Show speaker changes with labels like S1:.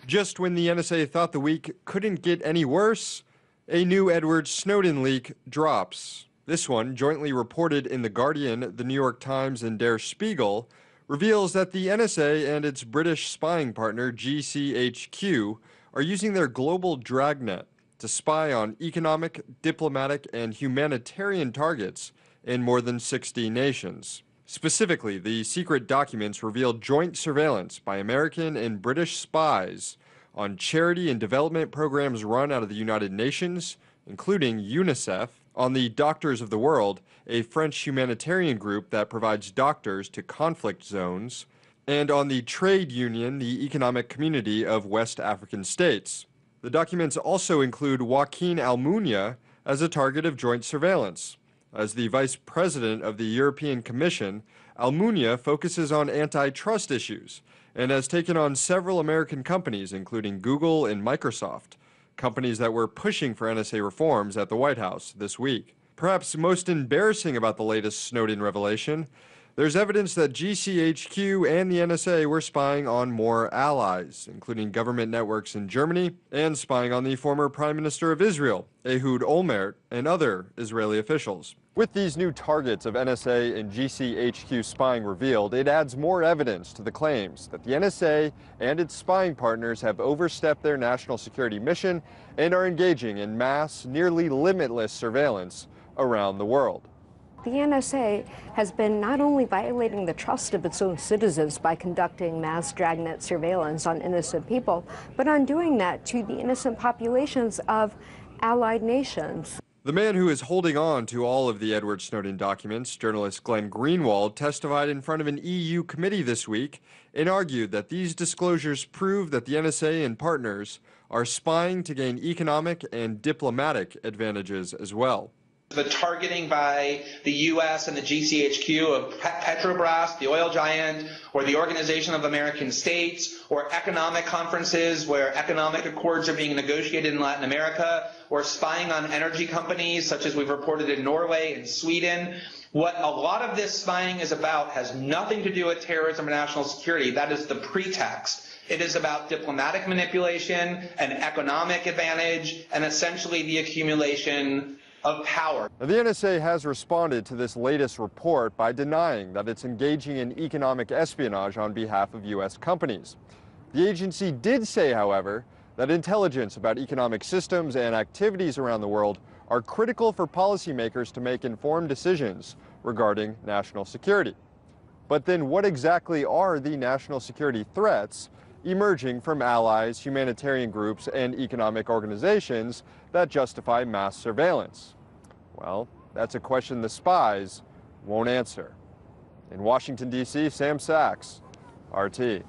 S1: Just when the NSA thought the week couldn't get any worse, a new Edward Snowden leak drops. This one, jointly reported in The Guardian, The New York Times, and Der Spiegel, reveals that the NSA and its British spying partner GCHQ are using their global dragnet to spy on economic, diplomatic, and humanitarian targets in more than 60 nations. Specifically, the secret documents revealed joint surveillance by American and British spies on charity and development programs run out of the United Nations, including UNICEF, on the Doctors of the World, a French humanitarian group that provides doctors to conflict zones, and on the Trade Union, the Economic Community of West African States. The documents also include Joaquin Almunia as a target of joint surveillance. As the vice president of the European Commission, Almunia focuses on antitrust issues and has taken on several American companies, including Google and Microsoft, companies that were pushing for NSA reforms at the White House this week. Perhaps most embarrassing about the latest Snowden revelation, there's evidence that GCHQ and the NSA were spying on more allies, including government networks in Germany, and spying on the former Prime Minister of Israel, Ehud Olmert, and other Israeli officials. With these new targets of NSA and GCHQ spying revealed, it adds more evidence to the claims that the NSA and its spying partners have overstepped their national security mission and are engaging in mass, nearly limitless surveillance around the world.
S2: The NSA has been not only violating the trust of its own citizens by conducting mass dragnet surveillance on innocent people, but on doing that to the innocent populations of allied nations.
S1: The man who is holding on to all of the Edward Snowden documents, journalist Glenn Greenwald, testified in front of an EU committee this week and argued that these disclosures prove that the NSA and partners are spying to gain economic and diplomatic advantages as well.
S3: The targeting by the U.S. and the GCHQ of Petrobras, the oil giant, or the Organization of American States, or economic conferences where economic accords are being negotiated in Latin America, or spying on energy companies such as we've reported in Norway and Sweden. What a lot of this spying is about has nothing to do with terrorism or national security. That is the pretext. It is about diplomatic manipulation and economic advantage and essentially the accumulation of power.
S1: Now, the NSA has responded to this latest report by denying that it's engaging in economic espionage on behalf of U.S. companies. The agency did say, however, that intelligence about economic systems and activities around the world are critical for policymakers to make informed decisions regarding national security. But then what exactly are the national security threats emerging from allies, humanitarian groups, and economic organizations that justify mass surveillance? Well, that's a question the spies won't answer. In Washington, D.C., Sam Sachs, RT.